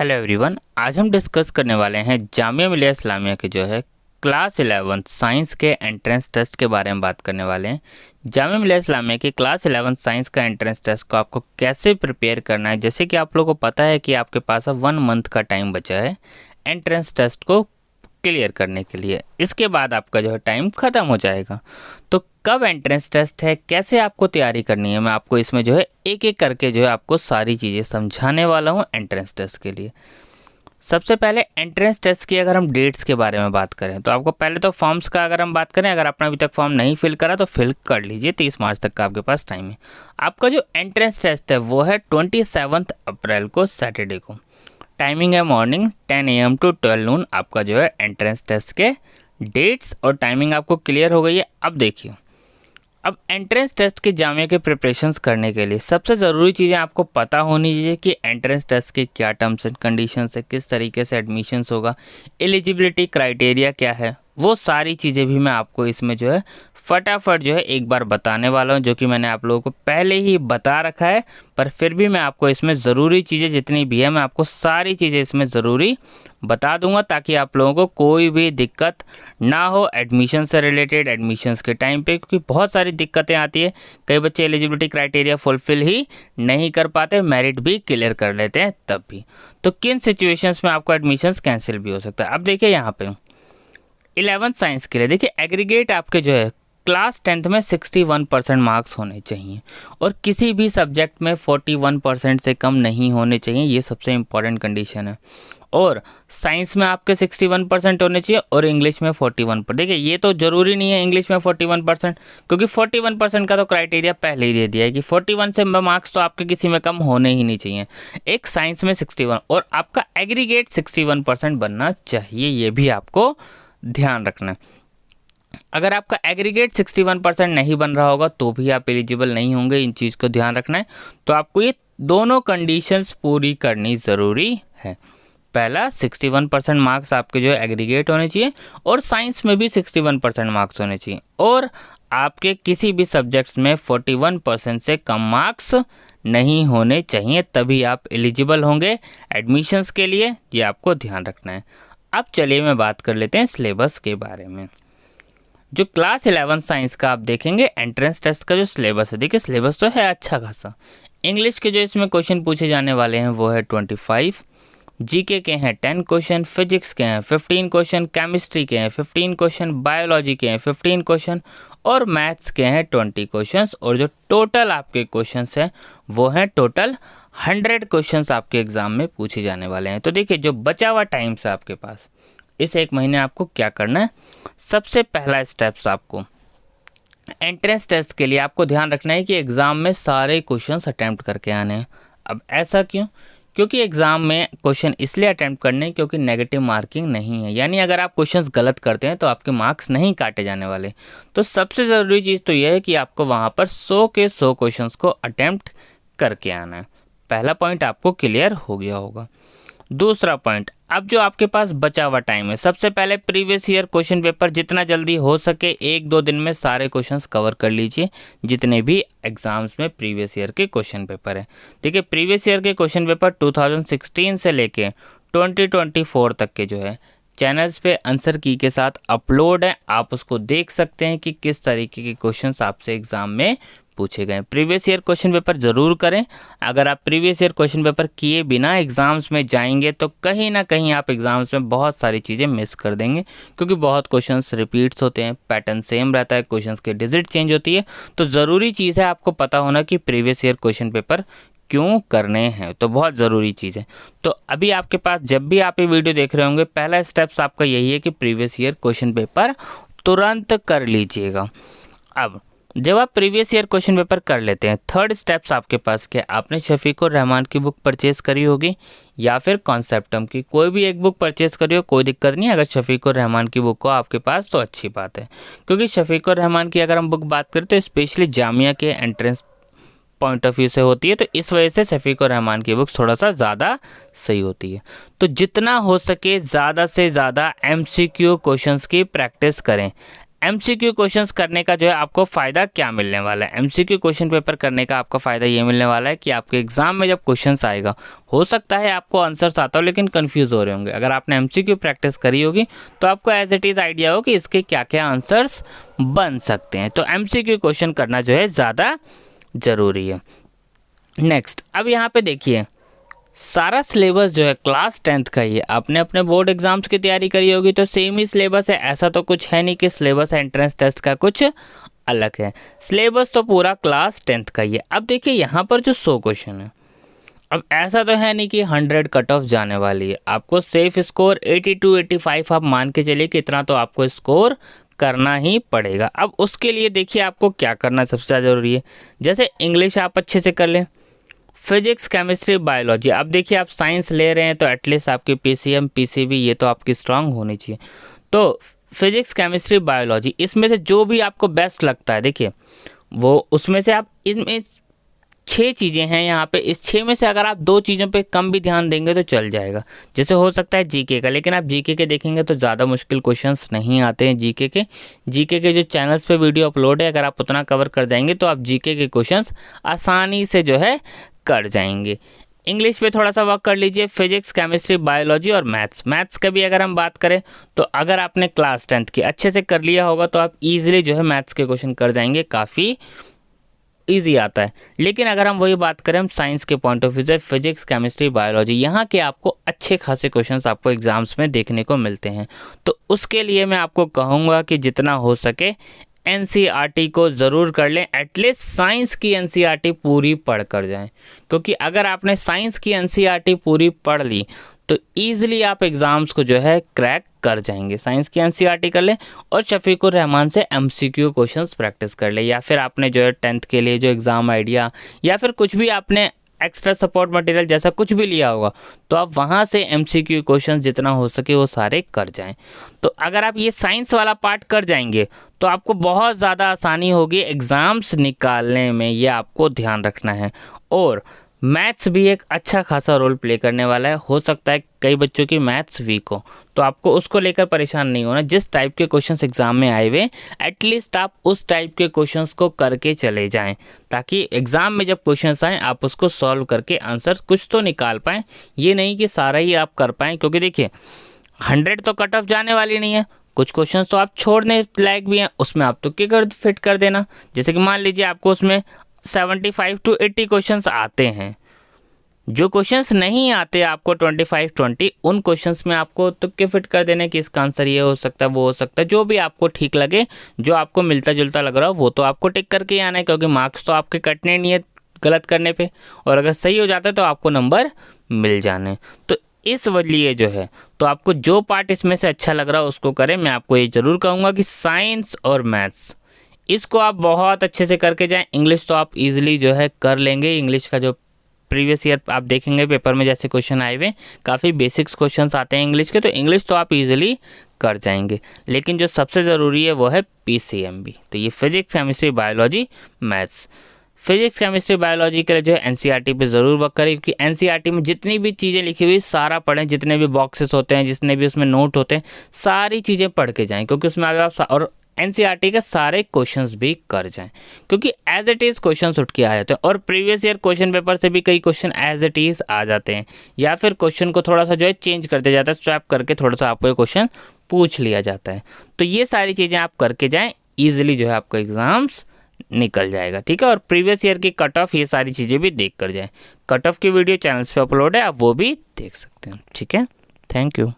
Hello everyone, आज हम discuss करने वाले हैं जामिया मिलिया इस्लामिया के जो है क्लास 11 साइंस के एंट्रेंस टेस्ट के बारे में बात करने वाले हैं। जामिया मिलिया इस्लामिया के क्लास 11 साइंस का एंट्रेंस टेस्ट को आपको कैसे प्रिपेयर करना है। जैसे कि आप लोगों को पता है कि आपके पास अब 1 मंथ का टाइम बचा है एंट्रेंस टेस्ट को क्लियर करने के लिए। इसके बाद आपका जो है टाइम ख़त्म हो जाएगा। तो कब एंट्रेंस टेस्ट है, कैसे आपको तैयारी करनी है, मैं आपको इसमें जो है एक एक करके जो है आपको सारी चीज़ें समझाने वाला हूँ एंट्रेंस टेस्ट के लिए। सबसे पहले एंट्रेंस टेस्ट की अगर हम डेट्स के बारे में बात करें तो आपको पहले तो फॉर्म्स का अगर हम बात करें, अगर आपने अभी तक फॉर्म नहीं फिल करा तो फिल कर लीजिए। 30 मार्च तक का आपके पास टाइम है। आपका जो एंट्रेंस टेस्ट है वो है 27 अप्रैल को सैटरडे को। टाइमिंग है मॉर्निंग 10 AM to 12 noon। आपका जो है एंट्रेंस टेस्ट के डेट्स और टाइमिंग आपको क्लियर हो गई है। अब देखिए, अब एंट्रेंस टेस्ट के जामिया के प्रिपरेशंस करने के लिए सबसे ज़रूरी चीज़ें आपको पता होनी चाहिए कि एंट्रेंस टेस्ट के क्या टर्म्स एंड कंडीशंस है, किस तरीके से एडमिशन्स होगा, एलिजिबिलिटी क्राइटेरिया क्या है, वो सारी चीज़ें भी मैं आपको इसमें जो है फटाफट जो है एक बार बताने वाला हूँ, जो कि मैंने आप लोगों को पहले ही बता रखा है। पर फिर भी मैं आपको इसमें ज़रूरी चीज़ें जितनी भी है मैं आपको सारी चीज़ें इसमें ज़रूरी बता दूंगा, ताकि आप लोगों को कोई भी दिक्कत ना हो एडमिशन से रिलेटेड, एडमिशन्स के टाइम पे, क्योंकि बहुत सारी दिक्कतें आती है। कई बच्चे एलिजिबिलिटी क्राइटेरिया फुलफिल ही नहीं कर पाते, मेरिट भी क्लियर कर लेते हैं तब भी। तो किन सिचुएशंस में आपको एडमिशन्स कैंसिल भी हो सकता है। अब देखिए यहाँ पे 11th साइंस के लिए देखिए, एग्रीगेट आपके जो है क्लास 10th में 61% मार्क्स होने चाहिए और किसी भी सब्जेक्ट में 41% से कम नहीं होने चाहिए। ये सबसे इम्पॉर्टेंट कंडीशन है। और साइंस में आपके 61% होने चाहिए और इंग्लिश में 41%। देखिए, ये तो ज़रूरी नहीं है इंग्लिश में 41%, क्योंकि 41% का तो क्राइटेरिया पहले ही दे दिया है कि 41 से मार्क्स तो आपके किसी में कम होने ही नहीं चाहिए। एक साइंस में 61 और आपका एग्रीगेट 61% बनना चाहिए, ये भी आपको ध्यान रखना है। अगर आपका एग्रीगेट 61% नहीं बन रहा होगा तो भी आप एलिजिबल नहीं होंगे, इन चीज़ को ध्यान रखना है। तो आपको ये दोनों कंडीशंस पूरी करनी ज़रूरी है। पहला 61% मार्क्स आपके जो है एग्रीगेट होने चाहिए और साइंस में भी 61% मार्क्स होने चाहिए और आपके किसी भी सब्जेक्ट्स में 41% से कम मार्क्स नहीं होने चाहिए, तभी आप एलिजिबल होंगे एडमिशन्स के लिए। ये आपको ध्यान रखना है। अब चलिए मैं बात कर लेते हैं सिलेबस के बारे में। जो क्लास 11 साइंस का आप देखेंगे एंट्रेंस टेस्ट का जो सिलेबस है, देखिए सिलेबस तो है अच्छा खासा। इंग्लिश के जो इसमें क्वेश्चन पूछे जाने वाले हैं वो है 25, जीके के हैं 10 क्वेश्चन, फिजिक्स के हैं 15 क्वेश्चन, केमिस्ट्री के हैं 15 क्वेश्चन, बायोलॉजी के हैं 15 क्वेश्चन और मैथ्स के हैं 20 क्वेश्चंस। और जो टोटल आपके क्वेश्चंस हैं वो हैं टोटल 100 क्वेश्चंस आपके एग्जाम में पूछे जाने वाले हैं। तो देखिए, जो बचा हुआ टाइम है आपके पास, इस एक महीने आपको क्या करना है। सबसे पहला स्टेप्स आपको एंट्रेंस टेस्ट के लिए आपको ध्यान रखना है कि एग्ज़ाम में सारे क्वेश्चंस अटैम्प्ट करके आने हैं। अब ऐसा क्यों? क्योंकि एग्ज़ाम में क्वेश्चन इसलिए अटैम्प्ट करने हैं क्योंकि नेगेटिव मार्किंग नहीं है, यानी अगर आप क्वेश्चंस गलत करते हैं तो आपके मार्क्स नहीं काटे जाने वाले। तो सबसे ज़रूरी चीज़ तो यह है कि आपको वहाँ पर 100 के 100 क्वेश्चंस को अटैम्प्ट करके आना है। पहला पॉइंट आपको क्लियर हो गया होगा। दूसरा पॉइंट, अब जो आपके पास बचा हुआ टाइम है, सबसे पहले प्रीवियस ईयर क्वेश्चन पेपर जितना जल्दी हो सके 1-2 दिन में सारे क्वेश्चंस कवर कर लीजिए, जितने भी एग्जाम्स में प्रीवियस ईयर के क्वेश्चन पेपर है। देखिए, प्रीवियस ईयर के क्वेश्चन पेपर 2016 से लेके 2024 तक के जो है चैनल्स पे आंसर की के साथ अपलोड है। आप उसको देख सकते हैं कि किस तरीके के क्वेश्चंस आपसे एग्जाम में पूछे गए। प्रीवियस ईयर क्वेश्चन पेपर ज़रूर करें। अगर आप प्रीवियस ईयर क्वेश्चन पेपर किए बिना एग्जाम्स में जाएंगे तो कहीं ना कहीं आप एग्जाम्स में बहुत सारी चीज़ें मिस कर देंगे, क्योंकि बहुत क्वेश्चंस रिपीट्स होते हैं, पैटर्न सेम रहता है, क्वेश्चंस के डिजिट चेंज होती है। तो ज़रूरी चीज़ है आपको पता होना कि प्रीवियस ईयर क्वेश्चन पेपर क्यों करने हैं, तो बहुत ज़रूरी चीज़ है। तो अभी आपके पास जब भी आप ये वीडियो देख रहे होंगे, पहला स्टेप्स आपका यही है कि प्रीवियस ईयर क्वेश्चन पेपर तुरंत कर लीजिएगा। अब जब आप प्रीवियस ईयर क्वेश्चन पेपर कर लेते हैं, थर्ड स्टेप्स आपके पास क्या, आपने शफीकुर रहमान की बुक परचेज करी होगी या फिर कॉन्सेप्टम की, कोई भी एक बुक परचेज करी हो, कोई दिक्कत नहीं। अगर शफीकुर रहमान की बुक हो आपके पास तो अच्छी बात है, क्योंकि शफीकुर रहमान की अगर हम बुक बात करें तो स्पेशली जामिया के एंट्रेंस पॉइंट ऑफ व्यू से होती है, तो इस वजह से शफीकुर रहमान की बुक्स थोड़ा सा ज़्यादा सही होती है। तो जितना हो सके ज़्यादा से ज़्यादा MCQ क्वेश्चंस की प्रैक्टिस करें। एमसीक्यू क्वेश्चंस करने का जो है आपको फ़ायदा क्या मिलने वाला है? एमसीक्यू क्वेश्चन पेपर करने का आपका फ़ायदा ये मिलने वाला है कि आपके एग्जाम में जब क्वेश्चंस आएगा, हो सकता है आपको आंसर्स आता हो लेकिन कंफ्यूज हो रहे होंगे। अगर आपने एमसीक्यू प्रैक्टिस करी होगी तो आपको एज इट इज़ आइडिया हो कि इसके क्या क्या आंसर्स बन सकते हैं। तो एमसीक्यू क्वेश्चन करना जो है ज़्यादा ज़रूरी है। नेक्स्ट, अब यहाँ पे देखिए, सारा सिलेबस जो है क्लास 10th का ही है। आपने अपने बोर्ड एग्जाम्स की तैयारी करी होगी तो सेम ही सिलेबस है, ऐसा तो कुछ है नहीं कि सिलेबस एंट्रेंस टेस्ट का कुछ अलग है। सिलेबस तो पूरा क्लास 10th का ही है। अब देखिए यहाँ पर जो 100 क्वेश्चन है, अब ऐसा तो है नहीं कि 100 कट ऑफ जाने वाली है। आपको सेफ स्कोर 82-85 आप मान के चलिए कि इतना तो आपको स्कोर करना ही पड़ेगा। अब उसके लिए देखिए आपको क्या करना सबसे ज़्यादा ज़रूरी है। जैसे इंग्लिश आप अच्छे से कर लें, फिजिक्स, केमिस्ट्री, बायोलॉजी। अब देखिए आप साइंस ले रहे हैं तो एटलीस्ट आपकी पीसीएम, पीसीबी ये तो आपकी स्ट्रांग होनी चाहिए। तो फिजिक्स, केमिस्ट्री, बायोलॉजी, इसमें से जो भी आपको बेस्ट लगता है, देखिए वो उसमें से आप, इसमें 6 चीज़ें हैं यहाँ पे, इस 6 में से अगर आप 2 चीज़ों पे कम भी ध्यान देंगे तो चल जाएगा। जैसे हो सकता है जीके का, लेकिन आप जीके के देखेंगे तो ज़्यादा मुश्किल क्वेश्चंस नहीं आते हैं जीके के जो चैनल्स पे वीडियो अपलोड है, अगर आप उतना कवर कर जाएंगे तो आप जीके के क्वेश्चंस आसानी से जो है कर जाएंगे। इंग्लिश पे थोड़ा सा वर्क कर लीजिए, फिजिक्स, केमिस्ट्री, बायोलॉजी और मैथ्स का भी अगर हम बात करें तो अगर आपने क्लास 10th की अच्छे से कर लिया होगा तो आप इजीली जो है मैथ्स के क्वेश्चन कर जाएंगे, काफ़ी ईजी आता है। लेकिन अगर हम वही बात करें हम साइंस के पॉइंट ऑफ व्यू से, फिजिक्स, केमिस्ट्री, बायोलॉजी, यहाँ के आपको अच्छे खासे क्वेश्चंस आपको एग्जाम्स में देखने को मिलते हैं। तो उसके लिए मैं आपको कहूँगा कि जितना हो सके एनसीईआरटी को ज़रूर कर लें, एटलीस्ट साइंस की एनसीईआरटी पूरी पढ़ कर जाएं। क्योंकि अगर आपने साइंस की एनसीईआरटी पूरी पढ़ ली तो ईजिली आप एग्ज़ाम्स को जो है क्रैक कर जाएंगे। साइंस की एनसीईआरटी कर लें और शफीकुर रहमान से एमसीक्यू क्वेश्चंस प्रैक्टिस कर लें, या फिर आपने जो है 10th के लिए जो एग्ज़ाम आइडिया या फिर कुछ भी आपने एक्स्ट्रा सपोर्ट मटेरियल जैसा कुछ भी लिया होगा तो आप वहाँ से एमसीक्यू क्वेश्चंस जितना हो सके वो सारे कर जाएं। तो अगर आप ये साइंस वाला पार्ट कर जाएंगे तो आपको बहुत ज़्यादा आसानी होगी एग्ज़ाम्स निकालने में, ये आपको ध्यान रखना है। और मैथ्स भी एक अच्छा खासा रोल प्ले करने वाला है। हो सकता है कई बच्चों की मैथ्स वीक हो तो आपको उसको लेकर परेशान नहीं होना। जिस टाइप के क्वेश्चंस एग्जाम में आए हुए एटलीस्ट आप उस टाइप के क्वेश्चंस को करके चले जाएं, ताकि एग्जाम में जब क्वेश्चंस आएँ आप उसको सॉल्व करके आंसर कुछ तो निकाल पाएँ। ये नहीं कि सारा ही आप कर पाएँ, क्योंकि देखिए 100 तो कट ऑफ जाने वाली नहीं है। कुछ क्वेश्चंस तो आप छोड़ने लायक भी हैं, उसमें आप तुक्के कर फिट कर देना। जैसे कि मान लीजिए आपको उसमें 75 to 80 क्वेश्चंस आते हैं, जो क्वेश्चंस नहीं आते आपको 25-20, उन क्वेश्चंस में आपको तुक्के फिट कर देने कि इसका आंसर ये हो सकता है, वो हो सकता है, जो भी आपको ठीक लगे, जो आपको मिलता जुलता लग रहा हो वो तो आपको टिक करके आना है, क्योंकि मार्क्स तो आपके कटने नहीं है गलत करने पे, और अगर सही हो जाता है तो आपको नंबर मिल जाने। तो इस लिए जो है तो आपको जो पार्ट इसमें से अच्छा लग रहा हो उसको करें। मैं आपको ये ज़रूर कहूँगा कि साइंस और मैथ्स इसको आप बहुत अच्छे से करके जाएं। इंग्लिश तो आप इजीली जो है कर लेंगे। इंग्लिश का जो प्रीवियस ईयर आप देखेंगे पेपर में जैसे क्वेश्चन आए हुए काफ़ी बेसिक्स क्वेश्चंस आते हैं इंग्लिश के, तो इंग्लिश तो आप इजीली कर जाएंगे। लेकिन जो सबसे ज़रूरी है वो है पीसीएमबी। तो ये physics, chemistry, biology, maths. Physics, chemistry, biology के लिए जो है एनसीईआरटी पे ज़रूर वर्क करें, क्योंकि एनसीईआरटी में जितनी भी चीज़ें लिखी हुई सारा पढ़ें, जितने भी बॉक्सेस होते हैं, जितने भी उसमें नोट होते हैं, सारी चीज़ें पढ़ के जाएँ, क्योंकि उसमें अगर आप और एनसीईआरटी के सारे क्वेश्चंस भी कर जाएं, क्योंकि एज इट इज़ क्वेश्चंस उठ के आ जाते हैं। और प्रीवियस ईयर क्वेश्चन पेपर से भी कई क्वेश्चन एज इट इज़ आ जाते हैं, या फिर क्वेश्चन को थोड़ा सा जो है चेंज कर दिया जाता है, स्वैप करके थोड़ा सा आपको ये क्वेश्चन पूछ लिया जाता है। तो ये सारी चीज़ें आप करके जाएँ, ईजिली जो है आपको एग्ज़ाम्स निकल जाएगा, ठीक है। और प्रीवियस ईयर की कट ऑफ ये सारी चीज़ें भी देख कर जाएँ। कट ऑफ की वीडियो चैनल्स पे अपलोड है, आप वो भी देख सकते हैं, ठीक है। Thank you.